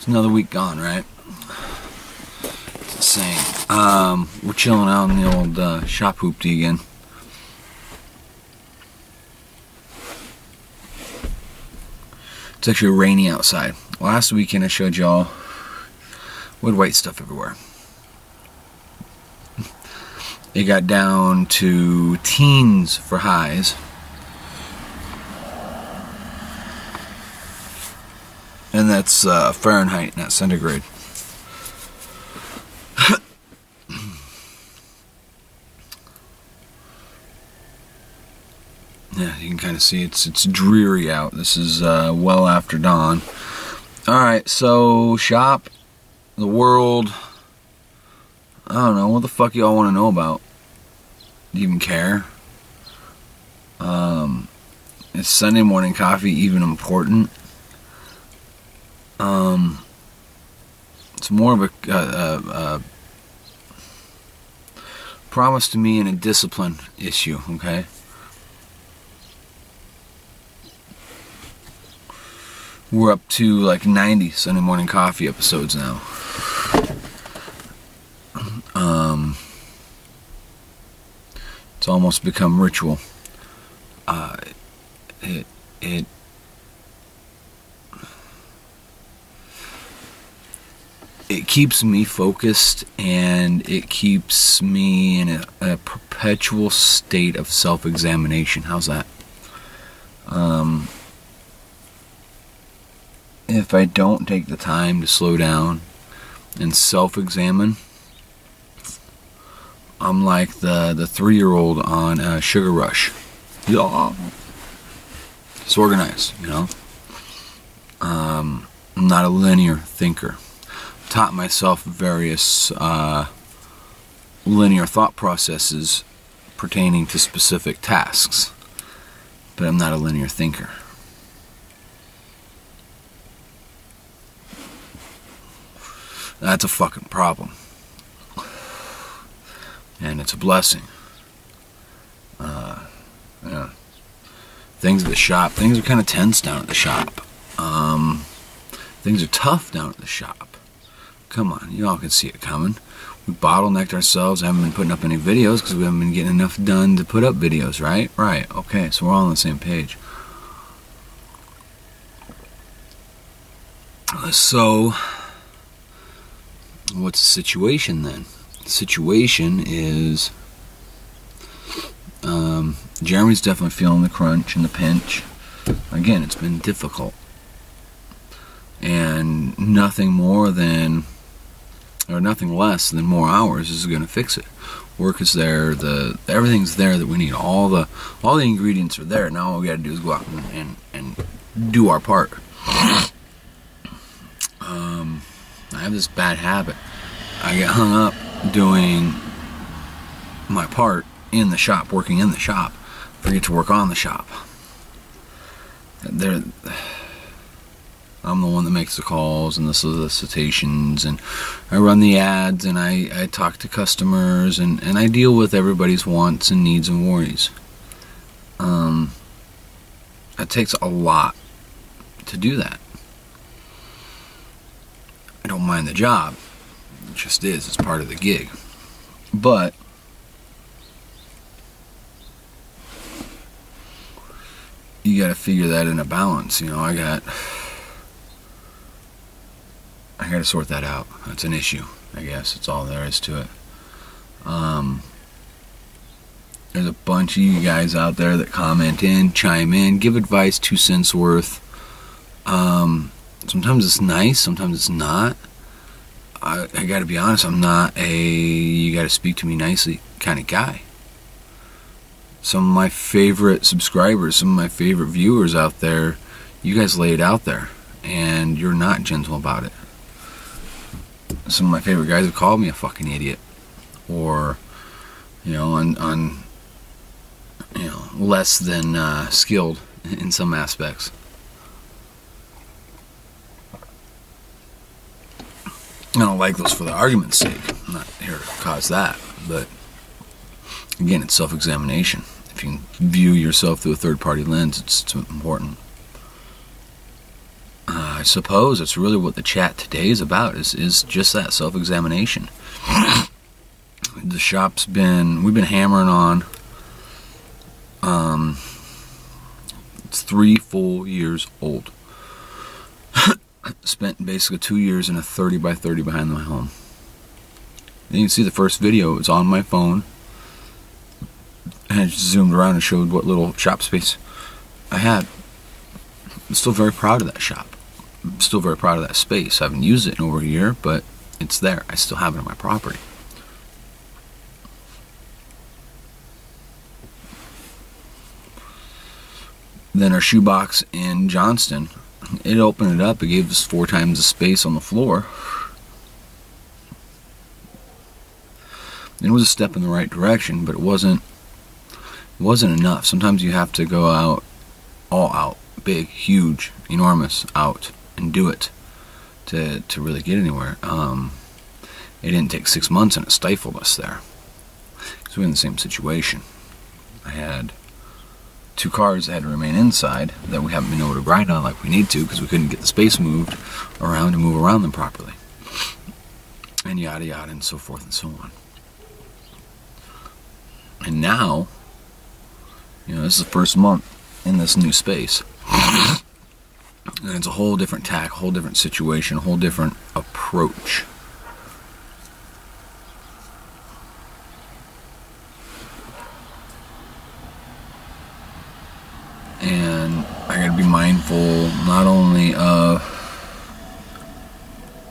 It's another week gone, right? It's insane. We're chilling out in the old shop hoopty again. It's actually rainy outside. Last weekend I showed y'all we had white stuff everywhere. It got down to teens for highs. And that's Fahrenheit, not centigrade. Yeah, you can kind of see it's dreary out. This is well after dawn. Alright, so shop, the world, I don't know, what the fuck y'all want to know about? Do you even care? Is Sunday morning coffee even important? It's more of a promise to me and a discipline issue, okay? We're up to like 90 Sunday morning coffee episodes now. It's almost become ritual. It keeps me focused, and it keeps me in a perpetual state of self-examination. How's that? If I don't take the time to slow down and self-examine, I'm like the 3-year-old on Sugar Rush. Yeah. It's organized, you know. I'm not a linear thinker. Taught myself various linear thought processes pertaining to specific tasks, but I'm not a linear thinker. That's a fucking problem. And it's a blessing. Yeah. Things at the shop, things are kind of tense down at the shop. Things are tough down at the shop. Come on, you all can see it coming. We bottlenecked ourselves, haven't been putting up any videos because we haven't been getting enough done to put up videos, right? Right, okay, so we're all on the same page. So, what's the situation then? The situation is Jeremy's definitely feeling the crunch and the pinch. Again, it's been difficult. And nothing more than, or nothing less than more hours is going to fix it. Work is there, everything's there that we need. All the ingredients are there. Now all we got to do is go out and do our part. I have this bad habit. I get hung up doing my part in the shop, working in the shop. Forget to work on the shop. I'm the one that makes the calls and the solicitations, and I run the ads, and I talk to customers, and I deal with everybody's wants and needs and worries. It takes a lot to do that. I don't mind the job. It just is. It's part of the gig. But you got to figure that in a balance. You know, I got to sort that out. That's an issue, I guess. That's all there is to it. There's a bunch of you guys out there that comment in, chime in, give advice, 2 cents worth. Sometimes it's nice, sometimes it's not. I gotta be honest, I'm not a you gotta speak to me nicely kind of guy. Some of my favorite subscribers, some of my favorite viewers out there, you guys lay it out there, and you're not gentle about it. Some of my favorite guys have called me a fucking idiot, or you know, on you know, less than skilled in some aspects. I don't like those for the argument's sake. I'm not here to cause that, but again, it's self-examination. If you can view yourself through a third-party lens, it's important. I suppose it's really what the chat today is about, is just that self-examination. The shop's we've been hammering on, it's 3 full years old. Spent basically 2 years in a 30 by 30 behind my home. And you can see the first video, it was on my phone, and I just zoomed around and showed what little shop space I had. I'm still very proud of that shop. I'm still very proud of that space. I haven't used it in over a year, but it's there. I still have it on my property. Then our shoebox in Johnston, it opened it up. It gave us 4 times the space on the floor. It was a step in the right direction, but it wasn't enough. Sometimes you have to go out, all out, big, huge, enormous, out, and do it to really get anywhere. It didn't take 6 months, and it stifled us there. So we're in the same situation. I had 2 cars that had to remain inside that we haven't been able to grind on like we need to because we couldn't get the space moved around to move around them properly. And yada yada and so forth and so on. And now, this is the first month in this new space. And it's a whole different tack, a whole different situation, a whole different approach. And I gotta be mindful not only of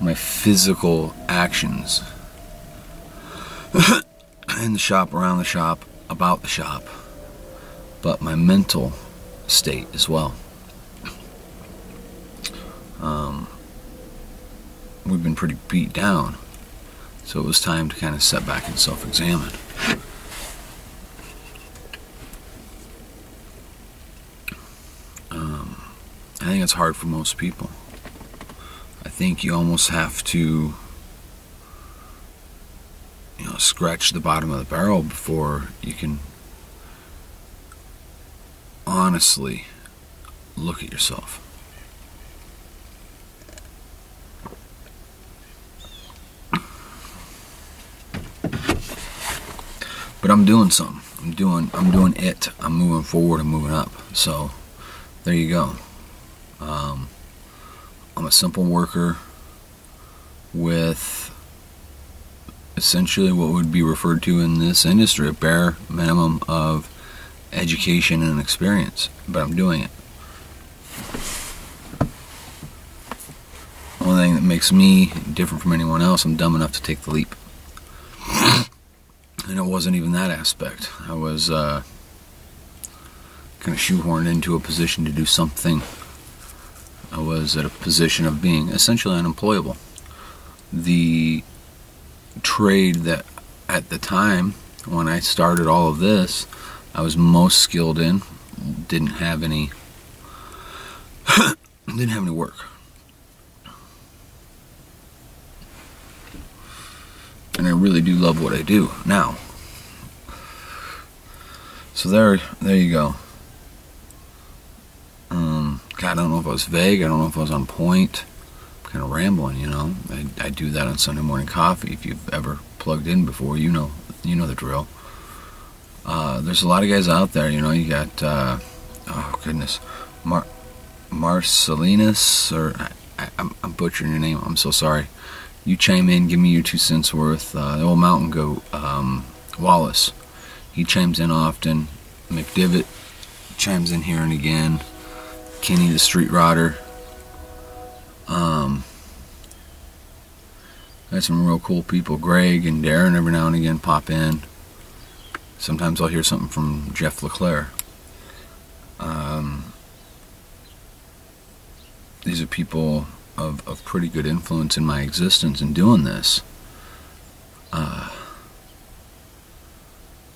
my physical actions in the shop, around the shop, about the shop, but my mental state as well. We've been pretty beat down, so it was time to kind of step back and self-examine. I think it's hard for most people. I think you almost have to scratch the bottom of the barrel before you can honestly look at yourself. But I'm doing something. I'm doing it. I'm moving forward. I'm moving up. So there you go. I'm a simple worker with essentially what would be referred to in this industry a bare minimum of education and experience, but I'm doing it. One thing that makes me different from anyone else, I'm dumb enough to take the leap. And it wasn't even that aspect. I was kind of shoehorned into a position to do something. I was at a position of being essentially unemployable. The trade that at the time when I started all of this I was most skilled in didn't have any work. And I really do love what I do now. So there you go. God, I don't know if I was vague. I don't know if I was on point. I'm kind of rambling, I do that on Sunday morning coffee. If you've ever plugged in before, you know the drill. There's a lot of guys out there. You got oh goodness, Marcellinus, or I'm butchering your name. I'm so sorry. You chime in, give me your 2 cents worth. The old mountain goat, Wallace, he chimes in often. McDivitt chimes in here and again. Kenny the Street Rodder. Got some real cool people. Greg and Darren every now and again pop in. Sometimes I'll hear something from Jeff LeClaire. These are people of pretty good influence in my existence in doing this.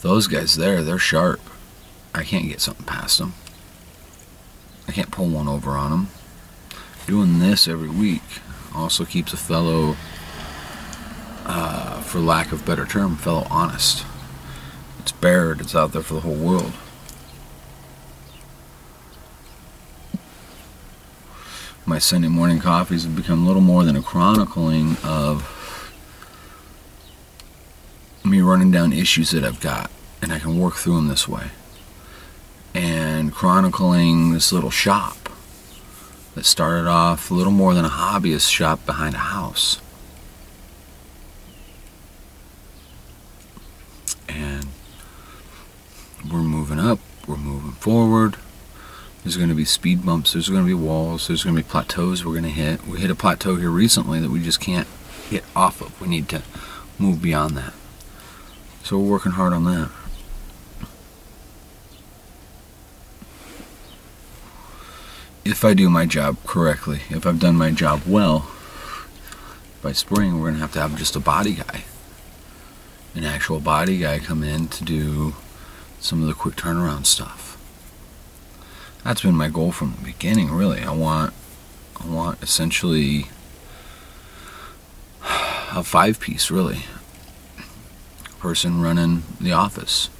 Those guys there, they're sharp. I can't get something past them. I can't pull one over on them. Doing this every week also keeps a fellow, for lack of a better term, fellow honest. It's bared, it's out there for the whole world. my Sunday morning coffees have become a little more than a chronicling of me running down issues that I've got, and I can work through them this way, and chronicling this little shop that started off a little more than a hobbyist shop behind a house. And we're moving up, we're moving forward. There's going to be speed bumps, there's going to be walls, there's going to be plateaus we're going to hit. We hit a plateau here recently that we just can't get off of. We need to move beyond that. So we're working hard on that. If I do my job correctly, if I've done my job well, by spring we're going to have just a body guy. An actual body guy come in to do some of the quick turnaround stuff. That's been my goal from the beginning, really. I want essentially a 5-piece, really. Person running the office,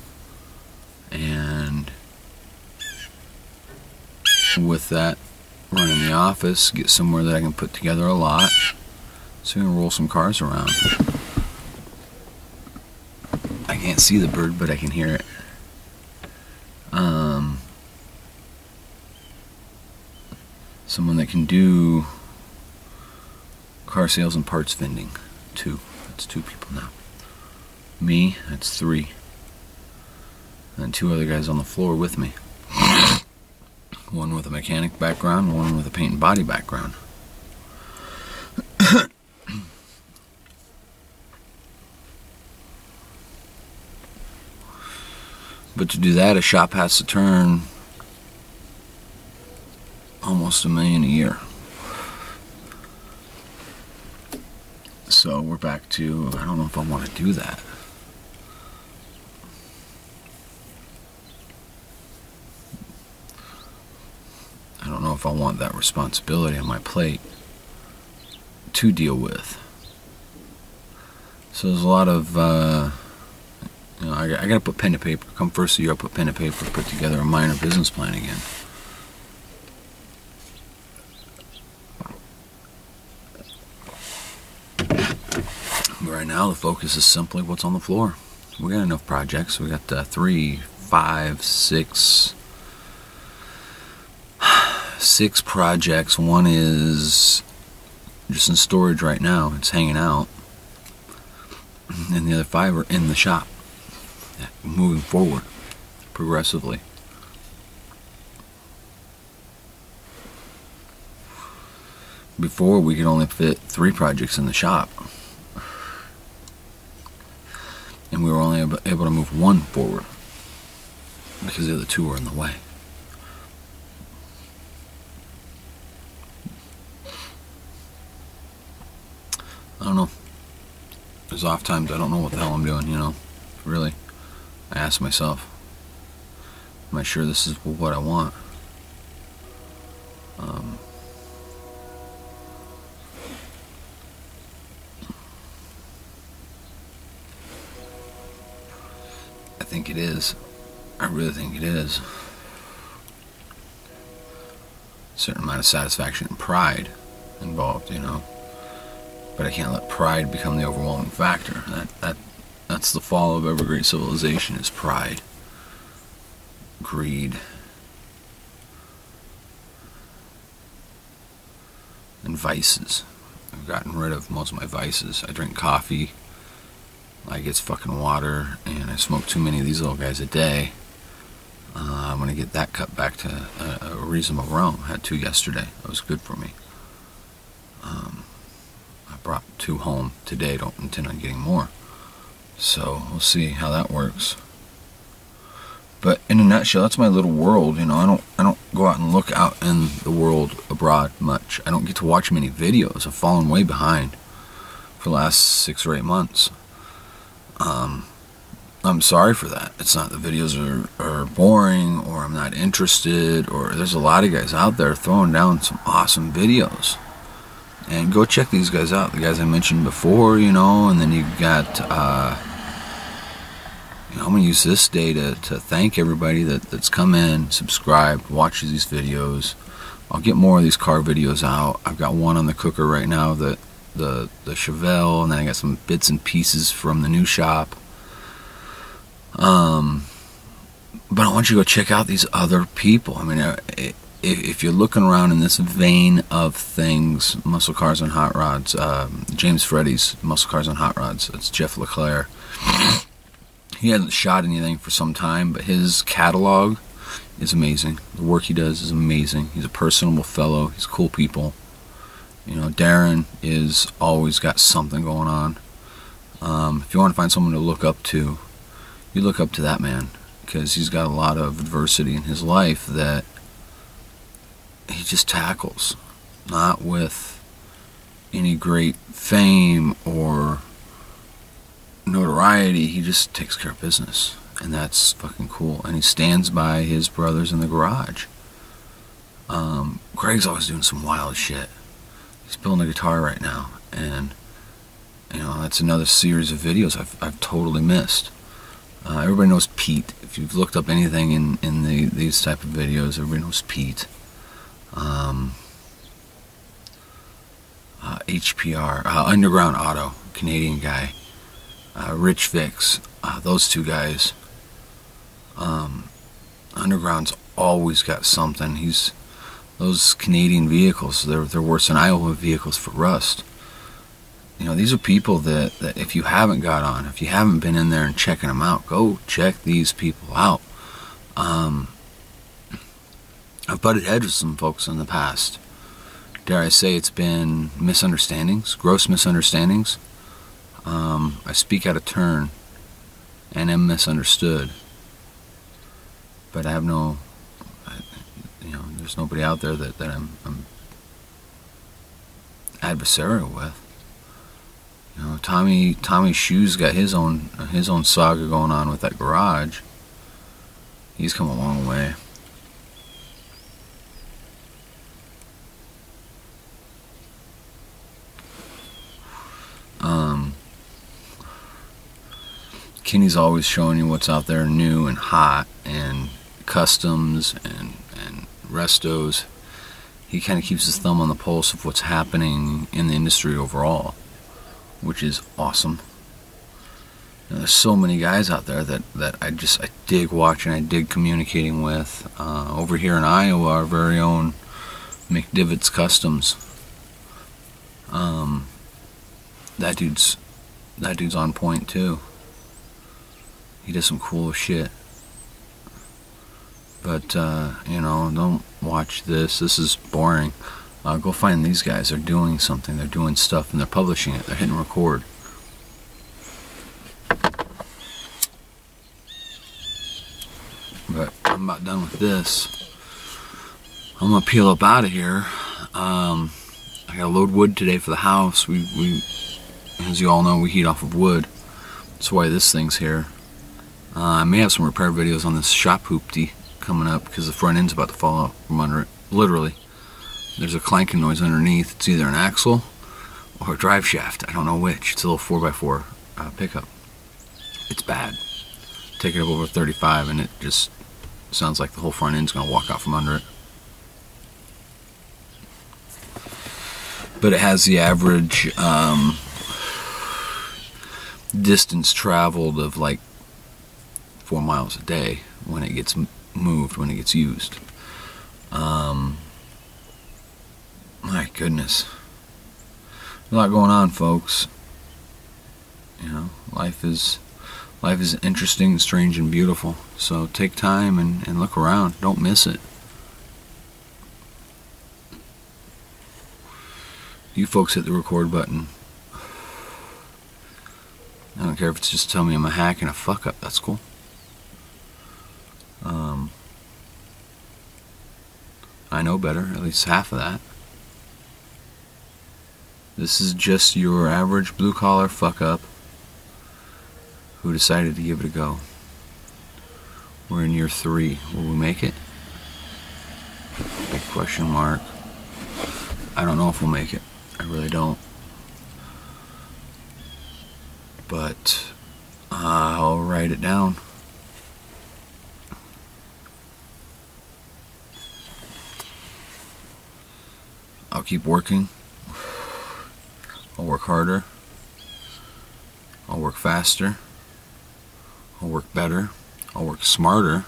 and with that running the office, get somewhere that I can put together a lot so we can roll some cars around. I can't see the bird, but I can hear it. Someone that can do car sales and parts vending. That's 2 people now. Me, that's 3. And 2 other guys on the floor with me. One with a mechanic background, one with a paint and body background. But to do that, a shop has to turn almost $1 million a year. So we're back to, I don't know if I want to do that. I don't know if I want that responsibility on my plate to deal with. So there's a lot of, I gotta put pen to paper. Come first of the year, I'll put pen to paper, put together a minor business plan again. But right now, the focus is simply what's on the floor. We got enough projects. We got 3, 5, 6 projects. One is just in storage right now. It's hanging out. And the other 5 are in the shop, moving forward progressively. Before, we could only fit 3 projects in the shop, and we were only able to move 1 forward because the other 2 were in the way. I don't know. There's off times I don't know what the hell I'm doing, really. I ask myself, am I sure this is what I want? I think it is. I really think it is. A certain amount of satisfaction and pride involved, But I can't let pride become the overwhelming factor. That's the fall of every great civilization, is pride, greed, and vices. I've gotten rid of most of my vices. I drink coffee like it's fucking water, and I smoke too many of these little guys a day. I'm going to get that cut back to a reasonable realm. I had 2 yesterday. That was good for me. I brought 2 home today. Don't intend on getting more. So we'll see how that works. But in a nutshell, that's my little world. I don't go out and look out in the world abroad much. I don't get to watch many videos. I've fallen way behind for the last 6 or 8 months. I'm sorry for that. It's not the videos are boring, or I'm not interested, or there's a lot of guys out there throwing down some awesome videos. And go check these guys out, the guys I mentioned before, and then you got, I'm going to use this day to thank everybody that's come in, subscribed, watches these videos, I'll get more of these car videos out. I've got one on the cooker right now, the Chevelle, and then I got some bits and pieces from the new shop. But I want you to go check out these other people. I mean, if you're looking around in this vein of things, Muscle Cars and Hot Rods, James Freddy's Muscle Cars and Hot Rods, it's Jeff LeClaire. He hasn't shot anything for some time, but his catalog is amazing. The work he does is amazing. He's a personable fellow. He's cool people. You know, Darren is always got something going on. If you want to find someone to look up to, you look up to that man, because he's got a lot of adversity in his life that he just tackles, not with any great fame or notoriety. He just takes care of business, and that's fucking cool. And he stands by his brothers in the garage. Greg's always doing some wild shit. He's building a guitar right now, and you know, that's another series of videos I've totally missed. Everybody knows Pete. If you've looked up anything in these type of videos, everybody knows Pete. HPR, Underground Auto, Canadian guy. Rich Vix, those two guys. Underground's always got something. Those Canadian vehicles, they're worse than Iowa vehicles for rust. You know, these are people that if you haven't got on, if you haven't been in there and checking them out, go check these people out. I've butted heads with some folks in the past. Dare I say it's been misunderstandings, gross misunderstandings. I speak out of turn and am misunderstood. But I have no, you know, there's nobody out there that I'm adversarial with. You know, Tommy Shoes got his own saga going on with that garage. He's come a long way. Kenny's always showing you what's out there new and hot, and customs and restos. He kind of keeps his thumb on the pulse of what's happening in the industry overall, which is awesome. You know, there's so many guys out there that I dig watching, I dig communicating with. Over here in Iowa, our very own McDivitt's Customs. That dude's on point too. He does some cool shit. But you know, don't watch this. This is boring. Go find these guys. They're doing something. They're doing stuff, and they're publishing it. They're hitting record. But I'm about done with this. I'm gonna peel up out of here. I gotta load wood today for the house. We, as you all know, we heat off of wood. That's why this thing's here. I may have some repair videos on this shop hoopty coming up, because the front end's about to fall out from under it. Literally. There's a clanking noise underneath. It's either an axle or a drive shaft. I don't know which. It's a little 4x4 pickup. It's bad. Take it up over 35 and it just sounds like the whole front end's going to walk out from under it. But it has the average distance traveled of like 4 miles a day when it gets moved, when it gets used. My goodness, a lot going on, folks. You know, life is interesting, strange, and beautiful. So take time and look around. Don't miss it. You folks hit the record button. I don't care if it's just tell me I'm a hack and a fuck up. That's cool. I know better, at least half of that. This is just your average blue-collar fuck-up who decided to give it a go. We're in year 3. Will we make it? Big question mark. I don't know if we'll make it. I really don't. But I'll write it down. I'll keep working. I'll work harder. I'll work faster. I'll work better. I'll work smarter.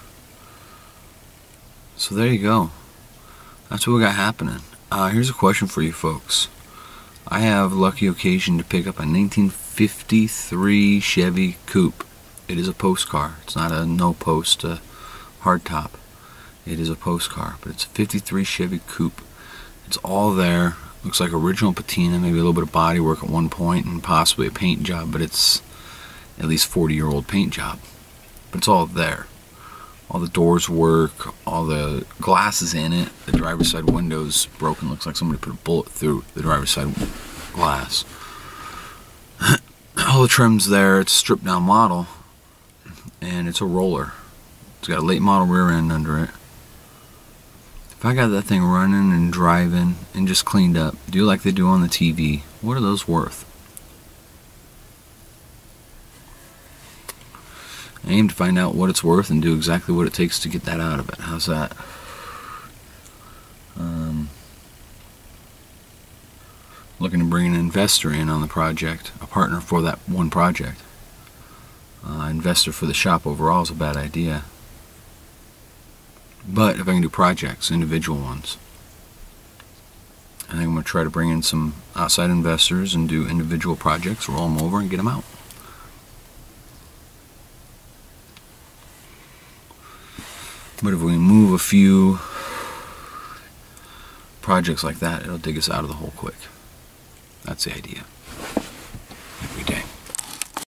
So there you go. That's what we got happening. Here's a question for you folks. I have lucky occasion to pick up a 1953 Chevy Coupe. It is a post car. It's not a no-post hardtop. It is a post car, but it's a 53 Chevy Coupe. It's all there. Looks like original patina, maybe a little bit of body work at one point, and possibly a paint job, but it's at least 40-year-old paint job. But it's all there. All the doors work, all the glasses in it. The driver's side window's broken. Looks like somebody put a bullet through the driver's side glass. All the trim's there. It's a stripped down model, and it's a roller. It's got a late model rear end under it. If I got that thing running and driving and just cleaned up, do like they do on the TV, what are those worth? I aim to find out what it's worth and do exactly what it takes to get that out of it. How's that? Looking to bring an investor in on the project, a partner for that one project. Investor for the shop overall is a bad idea. But if I can do projects, individual ones, I think I'm going to try to bring in some outside investors and do individual projects, roll them over and get them out. But if we move a few projects like that, it'll dig us out of the hole quick. That's the idea.